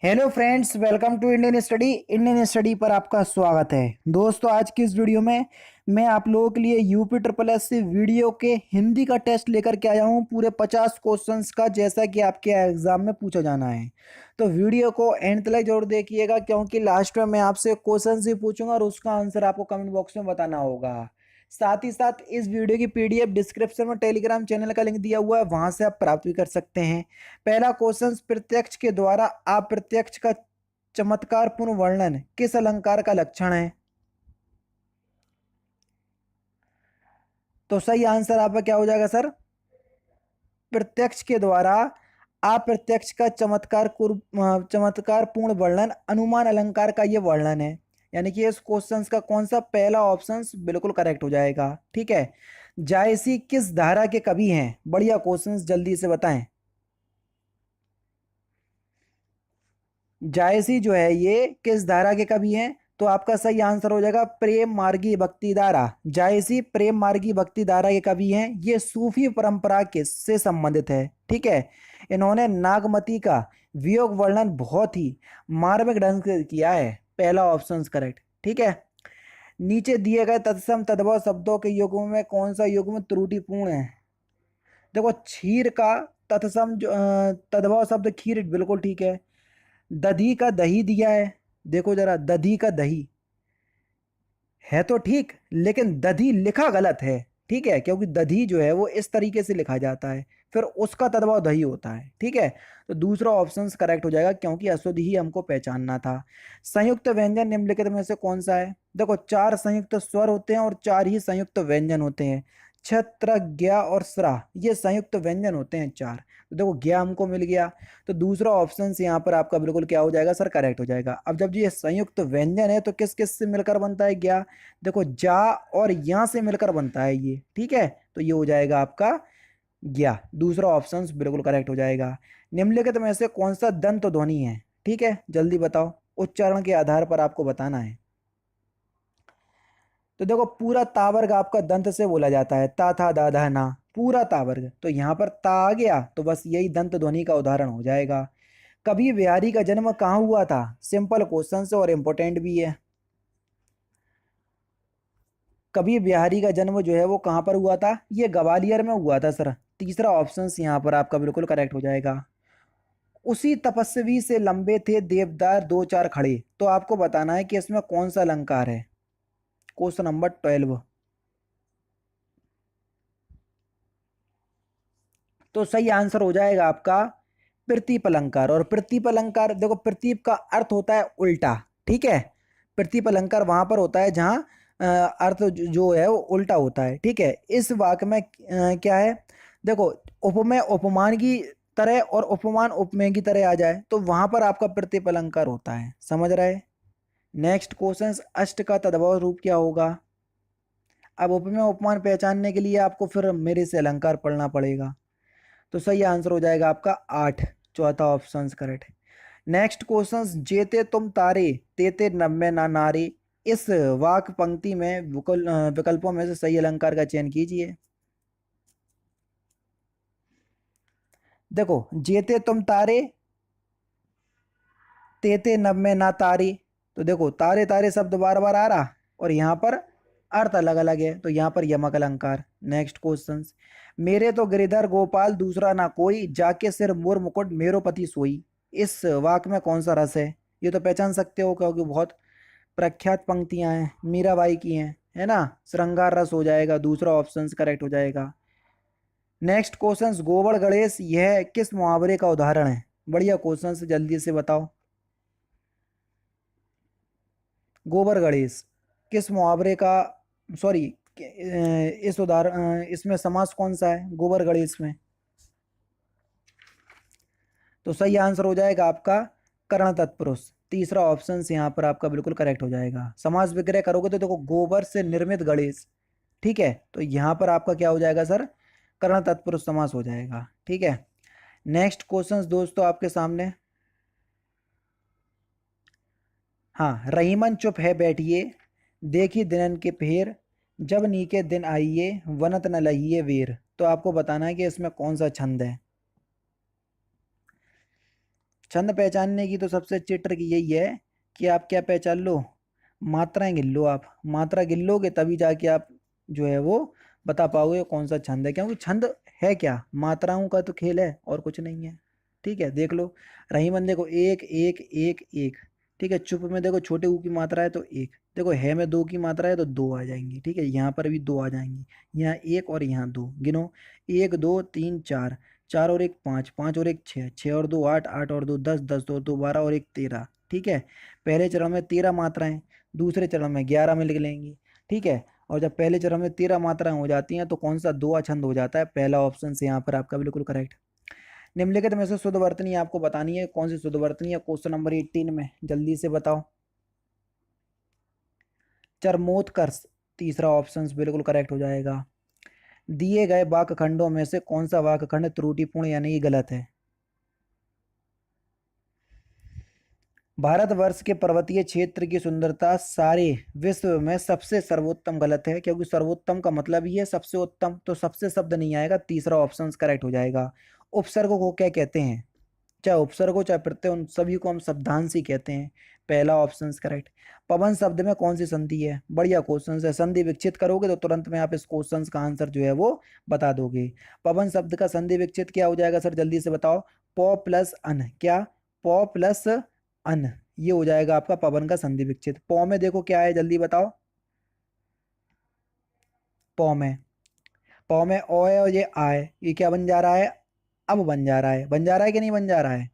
Hello friends, welcome to Indian study पर आपका स्वागत है। दोस्तों, आज की इस वीडियो में मैं आप लोगों के लिए यूपी ट्रिपल एस से वीडियो के हिंदी का टेस्ट लेकर के आया हूँ, पूरे 50 क्वेश्चंस का, जैसा कि आपके एग्जाम में पूछा जाना है। तो वीडियो को एंड तक जरूर देखिएगा, क्योंकि लास्ट में मैं आपसे क्वेश्चन ही पूछूंगा और उसका आंसर आपको कमेंट बॉक्स में बताना होगा। साथ ही साथ इस वीडियो की पीडीएफ डिस्क्रिप्शन में टेलीग्राम चैनल का लिंक दिया हुआ है, वहां से आप प्राप्त भी कर सकते हैं। पहला क्वेश्चन, प्रत्यक्ष के द्वारा अप्रत्यक्ष का चमत्कारपूर्ण वर्णन किस अलंकार का लक्षण है? तो सही आंसर आपका क्या हो जाएगा सर? प्रत्यक्ष के द्वारा अप्रत्यक्ष का चमत्कारपूर्ण वर्णन अनुमान अलंकार का ये वर्णन है। यानी कि इस क्वेश्चन का कौन सा पहला ऑप्शन बिल्कुल करेक्ट हो जाएगा। ठीक है। जायसी किस धारा के कवि हैं? बढ़िया क्वेश्चन, जल्दी से बताएं। जायसी जो है ये किस धारा के कवि हैं? तो आपका सही आंसर हो जाएगा प्रेम मार्गी भक्ति धारा। जायसी प्रेम मार्गी भक्ति धारा के कवि हैं। ये सूफी परंपरा के से संबंधित है। ठीक है। इन्होंने नागमती का वियोग वर्णन बहुत ही मार्मिक ढंग से किया है। पहला ऑप्शन करेक्ट। ठीक है। नीचे दिए गए तत्सम तद्भव शब्दों के युग्म में कौन सा युग्म त्रुटिपूर्ण है? देखो, क्षीर का तत्सम तद्भव शब्द खीर बिल्कुल ठीक है। दधी का दही दिया है। देखो जरा, दधी का दही है तो ठीक, लेकिन दधी लिखा गलत है। ठीक है, क्योंकि दधी जो है वो इस तरीके से लिखा जाता है, फिर उसका तद्भव दही होता है। ठीक है। तो दूसरा ऑप्शन करेक्ट हो जाएगा, क्योंकि अशुद्ध ही हमको पहचानना था। संयुक्त व्यंजन निम्नलिखित में से कौन सा है? देखो, 4 संयुक्त स्वर होते हैं और 4 ही संयुक्त व्यंजन होते हैं। छत्र, ज्ञा और स्रा, ये संयुक्त व्यंजन होते हैं 4। तो देखो, ज्ञा हमको मिल गया। तो दूसरा ऑप्शन यहाँ पर आपका बिल्कुल क्या हो जाएगा सर? करेक्ट हो जाएगा। अब जब ये संयुक्त व्यंजन है तो किस किस से मिलकर बनता है ज्ञा? देखो, जा और या से मिलकर बनता है ये। ठीक है। तो ये हो जाएगा आपका ज्ञा। दूसरा ऑप्शन बिल्कुल करेक्ट हो जाएगा। निम्नलिखित में से कौन सा दंत ध्वनि है? ठीक है, जल्दी बताओ, उच्चारण के आधार पर आपको बताना है। तो देखो, पूरा तावर्ग आपका दंत से बोला जाता है। ता था दा धा ना, पूरा तावर्ग। तो यहाँ पर ता आ गया तो बस यही दंत ध्वनि का उदाहरण हो जाएगा। कभी बिहारी का जन्म कहाँ हुआ था? सिंपल क्वेश्चन से और इम्पोर्टेंट भी है। कभी बिहारी का जन्म जो है वो कहाँ पर हुआ था? ये ग्वालियर में हुआ था सर। तीसरा ऑप्शन यहाँ पर आपका बिल्कुल करेक्ट हो जाएगा। उसी तपस्वी से लंबे थे देवदार दो चार खड़े। तो आपको बताना है कि इसमें कौन सा अलंकार है। Question number 12। तो सही आंसर हो जाएगा आपका प्रतीप अलंकार। और प्रतीप अलंकार, देखो, प्रतीप का अर्थ होता है उल्टा। ठीक है। प्रतीप अलंकार वहां पर होता है जहां अर्थ जो है वो उल्टा होता है। ठीक है। इस वाक्य में क्या है? देखो, उपमेय उपमान की तरह और उपमान उपमेय की तरह आ जाए तो वहां पर आपका प्रतीप अलंकार होता है। समझ रहे? नेक्स्ट क्वेश्चन, अष्ट का तद्भव रूप क्या होगा? अब उपमेय उपमान पहचानने के लिए आपको फिर मेरे से अलंकार पढ़ना पड़ेगा। तो सही आंसर हो जाएगा आपका 8। चौथा ऑप्शन करेक्ट। नेक्स्ट क्वेश्चन, जेते तुम तारे तेते नम्य ना नारे, इस वाक पंक्ति में विकल्पों में से सही अलंकार का चयन कीजिए। देखो, जेते तुम तारे तेते नम्य ना तारे, तो देखो, तारे तारे शब्द बार बार आ रहा और यहाँ पर अर्थ अलग अलग है, तो यहाँ पर यमक अलंकार। नेक्स्ट क्वेश्चन, मेरे तो गिरिधर गोपाल दूसरा ना कोई, जाके सिर मोर मुकुट मेरो पति सोई, इस वाक्य में कौन सा रस है? ये तो पहचान सकते हो, क्योंकि बहुत प्रख्यात पंक्तियां हैं, मीराबाई की हैं, है ना। श्रृंगार रस हो जाएगा। दूसरा ऑप्शन करेक्ट हो जाएगा। नेक्स्ट क्वेश्चन, गोबर गणेश यह किस मुहावरे का उदाहरण है? बढ़िया क्वेश्चन, जल्दी से बताओ। गोबर गणेश किस मुहावरे का, सॉरी, इस उदाहरण इसमें समास कौन सा है गोबर गणेश में? तो सही आंसर हो जाएगा आपका कर्ण तत्पुरुष। तीसरा ऑप्शन यहाँ पर आपका बिल्कुल करेक्ट हो जाएगा। समास विग्रह करोगे तो देखो, गोबर से निर्मित गणेश। ठीक है। तो यहाँ पर आपका क्या हो जाएगा सर? कर्ण तत्पुरुष समास हो जाएगा। ठीक है। नेक्स्ट क्वेश्चंस दोस्तों आपके सामने। हाँ, रहीमन चुप है बैठिए, देखी दिनन के फेर, जब नीके दिन आइए वनत न लहिए वेर। तो आपको बताना है कि इसमें कौन सा छंद है। छंद पहचानने की तो सबसे अच्छी ट्रिक यही है कि आप क्या पहचान लो, मात्राएं गिन लो। आप मात्रा गिन लोगे तभी जाके आप जो है वो बता पाओगे कौन सा छंद है, क्योंकि छंद है क्या, मात्राओं का तो खेल है और कुछ नहीं है। ठीक है, देख लो। रही मन देखो, एक एक एक एक। ठीक है, चुप में देखो छोटे ऊ की मात्रा है तो एक, देखो है में दो की मात्रा है तो दो आ जाएंगी। ठीक है, यहाँ पर भी दो आ जाएंगी, यहाँ एक और यहाँ दो। गिनो, एक दो तीन चार, चार और एक पाँच, पाँच और एक छः, छः और दो आठ, आठ और दो दस, दस और दो बारह और एक तेरह। ठीक है, पहले चरण में 13 मात्राएं, दूसरे चरण में 11 में लिख लेंगे। ठीक है, और जब पहले चरण में 13 मात्राएं हो जाती हैं तो कौन सा दो छंद हो जाता है, पहला ऑप्शन से यहाँ पर आपका बिल्कुल करेक्ट। निम्नलिखित में से शुद्ध वर्तनी आपको बतानी है, कौन सी शुद्ध वर्तनी है, क्वेश्चन नंबर 18 में, जल्दी से बताओ। चरमोत्कर्ष, तीसरा ऑप्शन बिल्कुल करेक्ट हो जाएगा। दिए गए वाक्य खंडों में से कौन सा वाक्य खंड त्रुटिपूर्ण यानी कि गलत है। भारतवर्ष के पर्वतीय क्षेत्र की सुंदरता सारे विश्व में सबसे सर्वोत्तम गलत है, क्योंकि सर्वोत्तम का मतलब ही है सबसे उत्तम, तो सबसे शब्द नहीं आएगा, तीसरा ऑप्शन करेक्ट हो जाएगा। उपसर्ग को क्या कहते हैं, चाहे उपसर्ग हो चाहे प्रत्यय, उन सभी को हम शब्दांश ही कहते हैं, पहला ऑप्शन करेक्ट। पवन शब्द में कौन सी संधि है, बढ़िया क्वेश्चन है, संधि विकसित करोगे तो तुरंत में आप इस क्वेश्चन का आंसर जो है वो बता दोगे। पवन शब्द का संधि विकसित क्या हो जाएगा सर, जल्दी से बताओ। पौ प्लस अन, क्या, पौ प्लस अन, ये हो जाएगा आपका पवन का संधि विकसित। पौ में देखो क्या है, जल्दी बताओ। पौ में, पौ में ओ है और ये आ है, ये क्या बन जा रहा है, अब बन जा रहा है, बन जा रहा है कि नहीं बन जा रहा है।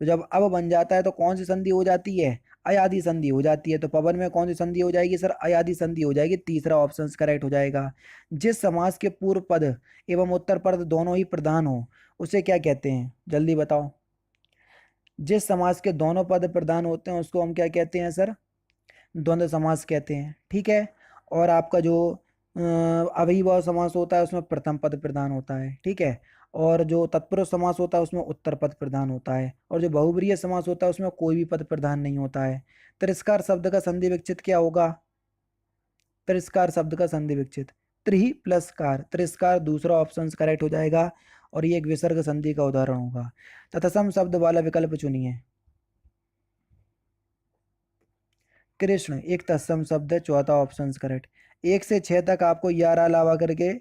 तो जब अब बन जाता है तो कौन सी संधि हो जाती है, अयादि संधि हो जाती है। तो पवन में कौन सी संधि हो जाएगी सर, अयादि संधि हो जाएगी, तीसरा ऑप्शन करेक्ट हो जाएगा। जिस समास के पूर्व पद एवं उत्तर पद दोनों ही प्रधान हो उसे क्या कहते हैं, जल्दी बताओ। जिस समास के दोनों पद प्रधान होते हैं उसको हम क्या कहते हैं सर, द्वंद्व समास कहते हैं। ठीक है, और आपका जो अव्ययीभाव समास होता है उसमें प्रथम पद प्रधान होता है। ठीक है, और जो तत्पुरुष समास होता है उसमें उत्तर पद प्रधान होता है, और जो बहुब्रीहि समास होता है उसमें कोई भी पद प्रधान नहीं होता है। तिरस्कार शब्द का संधि विच्छेद क्या होगा, तिरस्कार शब्द का संधि विच्छेद त्रि प्लस कार, तिरस्कार दूसरा ऑप्शन करेक्ट हो जाएगा, और ये एक विसर्ग संधि का उदाहरण होगा। तत्सम शब्द वाला विकल्प चुनिए। कृष्ण एक तत्सम शब्द है, चौथा ऑप्शन करेक्ट। 1 से 6 तक आपको यारा अलावा करके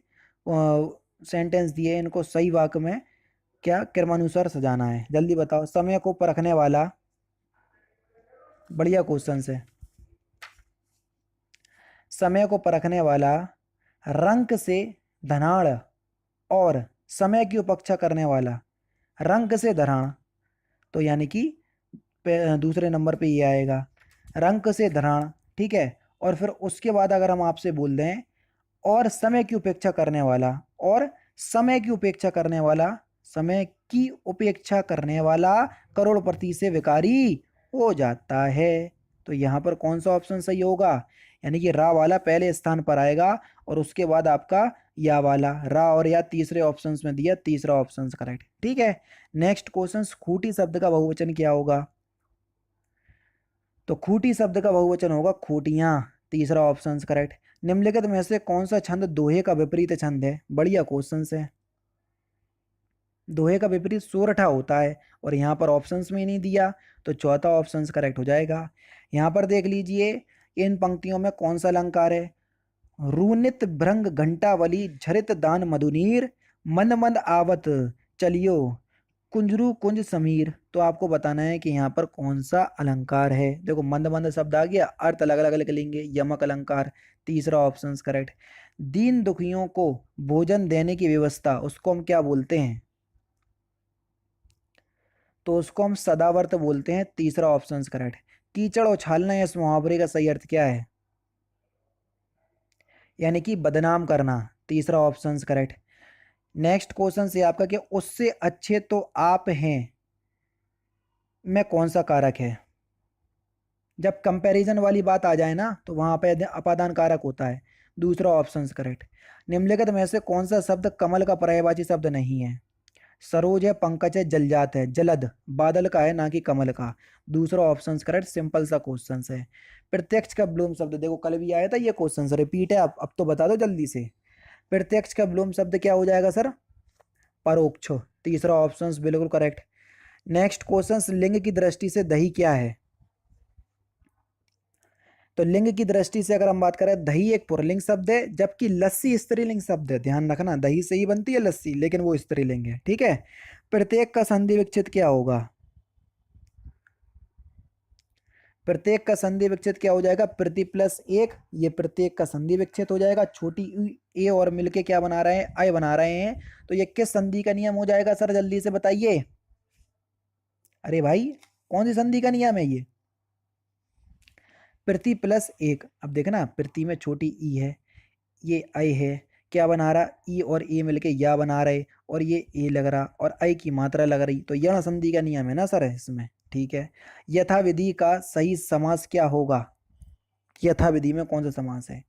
सेंटेंस दिए, इनको सही वाक्य में क्या क्रमानुसार सजाना है, जल्दी बताओ। समय को परखने वाला, बढ़िया क्वेश्चन है। समय को परखने वाला, रंक से धनाढ़, और समय की उपेक्षा करने वाला, रंक से धराण, तो यानी कि दूसरे नंबर पे ये आएगा, रंक से धराण। ठीक है, और फिर उसके बाद अगर हम आपसे बोल दें और समय की उपेक्षा करने वाला, और समय की उपेक्षा करने वाला, समय की उपेक्षा करने वाला करोड़पति से विकारी हो जाता है, तो यहाँ पर कौन सा ऑप्शन सही होगा, यानी कि रा वाला पहले स्थान पर आएगा और उसके बाद आपका या वाला, रा और या तीसरे ऑप्शन में दिया, तीसरा ऑप्शन करेक्ट। ठीक है, नेक्स्ट क्वेश्चन, खूटी शब्द का बहुवचन क्या होगा, तो खूटी शब्द का बहुवचन होगा खूटियां, तीसरा ऑप्शन करेक्ट। निम्नलिखित में से कौन सा छंद दोहे का विपरीत छंद है, बढ़िया क्वेश्चन है। दोहे का विपरीत सोरठा होता है, और यहाँ पर ऑप्शंस में नहीं दिया, तो चौथा ऑप्शन करेक्ट हो जाएगा। यहाँ पर देख लीजिए, इन पंक्तियों में कौन सा अलंकार है, रूनित भृंग घंटावली झरित दान मधुनीर, मंद मंद आवत चलियो कुंजरू कुंज समीर, तो आपको बताना है कि यहाँ पर कौन सा अलंकार है। देखो मंद मंद शब्द आ गया, अर्थ अलग अलग लिख लेंगे, यमक अलंकार, तीसरा ऑप्शन करेक्ट। दीन दुखियों को भोजन देने की व्यवस्था, उसको हम क्या बोलते हैं, तो उसको हम सदावर्त बोलते हैं, तीसरा ऑप्शन करेक्ट। कीचड़ उछालना, इस मुहावरे का सही अर्थ क्या है, यानी कि बदनाम करना, तीसरा ऑप्शन करेक्ट। नेक्स्ट क्वेश्चन से आपका कि उससे अच्छे तो आप हैं में कौन सा कारक है, जब कंपैरिजन वाली बात आ जाए ना तो वहां पे अपादान कारक होता है, दूसरा ऑप्शन करेक्ट। निम्नलिखित में से कौन सा शब्द कमल का पर्यायवाची शब्द नहीं है, सरोज है, पंकज है, जलजात है, जलद बादल का है ना कि कमल का, दूसरा ऑप्शन करेक्ट, सिंपल सा क्वेश्चन है। प्रत्यक्ष का ब्लूम शब्द, देखो कल भी आया था ये क्वेश्चन, रिपीट है, अब तो बता दो जल्दी से। प्रत्यक्ष का ब्लूम शब्द क्या हो जाएगा सर, परोक्ष, तीसरा ऑप्शन बिल्कुल करेक्ट। नेक्स्ट क्वेश्चन, लिंग की दृष्टि से दही क्या है? तो लिंग की दृष्टि से अगर हम बात करें, दही एक पुल्लिंग शब्द है, जबकि लस्सी स्त्रीलिंग शब्द है। ध्यान रखना, दही से ही बनती है लस्सी, लेकिन वो स्त्रीलिंग है। ठीक है। प्रत्येक का संधि विच्छेद क्या होगा? प्रत्येक का संधि विच्छेद क्या हो जाएगा? प्रति प्लस एक, ये प्रत्येक का संधि विच्छेद हो जाएगा। छोटी ए और मिलके क्या बना रहे हैं? अय बना रहे हैं। तो ये किस संधि का नियम हो जाएगा सर, जल्दी से बताइए। अरे भाई, कौन सी संधि का नियम है ये? प्रति प्लस एक। अब देखना, प्रति में छोटी ई है, ये अय है, क्या बना रहा? ई और ए मिलके या बना रहे, और ये ए लग रहा, और अय की मात्रा लग रही, तो यण संधि का नियम है ना सर इसमें। ठीक है। यथाविधि का सही समास क्या होगा? यथाविधि में कौन सा समास है?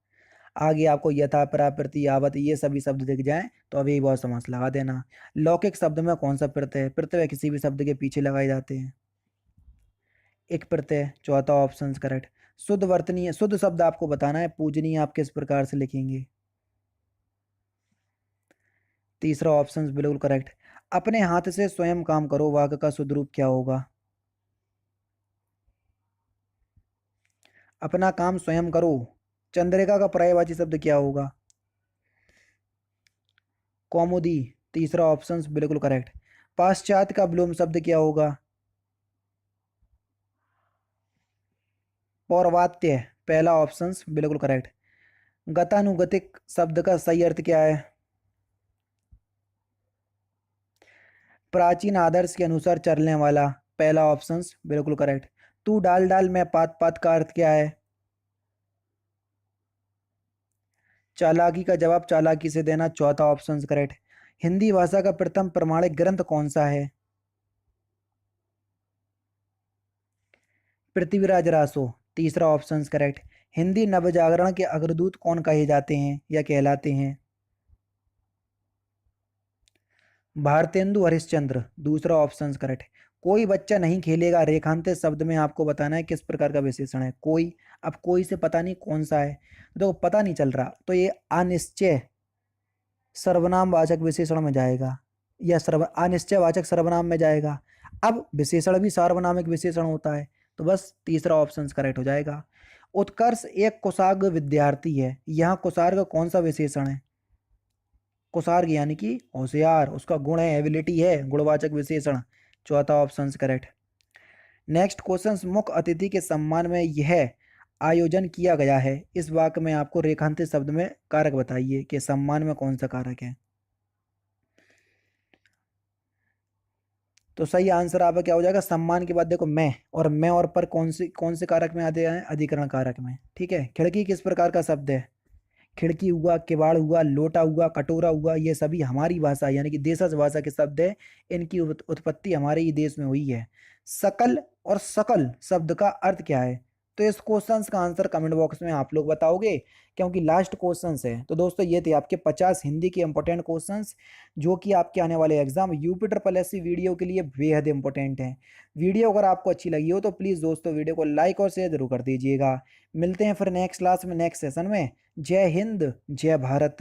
आगे आपको यथा, परा, प्रति, यावत ये सभी शब्द दिख जाएं तो अब यही बहुत समास लगा देना। लौकिक शब्द में कौन सा प्रत्यय है? प्रत्यय किसी भी शब्द के पीछे लगाए जाते हैं। एक प्रत्यय, चौथा ऑप्शन करेक्ट। शुद्ध वर्तनीय, शुद्ध शब्द आपको बताना है। पूजनीय आप किस प्रकार से लिखेंगे? तीसरा ऑप्शन बिल्कुल करेक्ट। अपने हाथ से स्वयं काम करो, वाक्य का शुद्ध रूप क्या होगा? अपना काम स्वयं करो। चंद्रिका का पर्यायवाची शब्द क्या होगा? कौमुदी। तीसरा ऑप्शन बिल्कुल करेक्ट। पाश्चात्य का विलोम शब्द क्या होगा? पौर्वात्य। पहला ऑप्शन बिल्कुल करेक्ट। गतानुगतिक शब्द का सही अर्थ क्या है? प्राचीन आदर्श के अनुसार चलने वाला। पहला ऑप्शन बिल्कुल करेक्ट। तू डाल डाल मैं पात पात का अर्थ क्या है? चालाकी का जवाब चालाकी से देना। चौथा ऑप्शन करेक्ट। हिंदी भाषा का प्रथम प्रमाणिक ग्रंथ कौन सा है? पृथ्वीराज रासो। तीसरा ऑप्शन करेक्ट। हिंदी नवजागरण के अग्रदूत कौन कहे जाते हैं या कहलाते हैं? भारतेंदु हरिश्चंद्र। दूसरा ऑप्शन करेक्ट। कोई बच्चा नहीं खेलेगा, रेखांकित शब्द में आपको बताना है किस प्रकार का विशेषण है। कोई, अब कोई से पता नहीं कौन सा है, तो पता नहीं चल रहा, तो ये अनिश्चय सर्वनाम वाचक विशेषण में जाएगा, या अनिश्चय वाचक सर्वनाम में जाएगा। अब विशेषण भी सार्वनामिक विशेषण होता है, तो बस तीसरा ऑप्शन करेक्ट हो जाएगा। उत्कर्ष एक कुशाग्र विद्यार्थी है, यहाँ कुशाग्र कौन सा विशेषण है? कुशाग्र यानी कि होशियार, उसका गुण है, एबिलिटी है, गुणवाचक विशेषण। चौथा ऑप्शन करेक्ट। नेक्स्ट क्वेश्चन, मुख्य अतिथि के सम्मान में यह आयोजन किया गया है, इस वाक्य में आपको रेखांकित शब्द में कारक बताइए कि सम्मान में कौन सा कारक है। तो सही आंसर आपका क्या हो जाएगा? सम्मान के बाद देखो मैं, और मैं और पर कौन से कारक में आते हैं? अधिकरण कारक में। ठीक है। खिड़की किस प्रकार का शब्द है? खिड़की हुआ, किवाड़ हुआ, लोटा हुआ, कटोरा हुआ, ये सभी हमारी भाषा यानी कि देशज भाषा के शब्द है। इनकी उत्पत्ति हमारे ही देश में हुई है। सकल और सकल शब्द का अर्थ क्या है? तो इस क्वेश्चन का आंसर कमेंट बॉक्स में आप लोग बताओगे, क्योंकि लास्ट क्वेश्चन है। तो दोस्तों ये थे आपके 50 हिंदी के इंपॉर्टेंट क्वेश्चंस, जो कि आपके आने वाले exam UP triple SC video के लिए बेहद इंपॉर्टेंट हैं। वीडियो अगर आपको अच्छी लगी हो तो प्लीज़ दोस्तों वीडियो को लाइक और शेयर जरूर कर दीजिएगा। मिलते हैं फिर नेक्स्ट क्लास में, नेक्स्ट सेशन में। जय हिंद, जय भारत।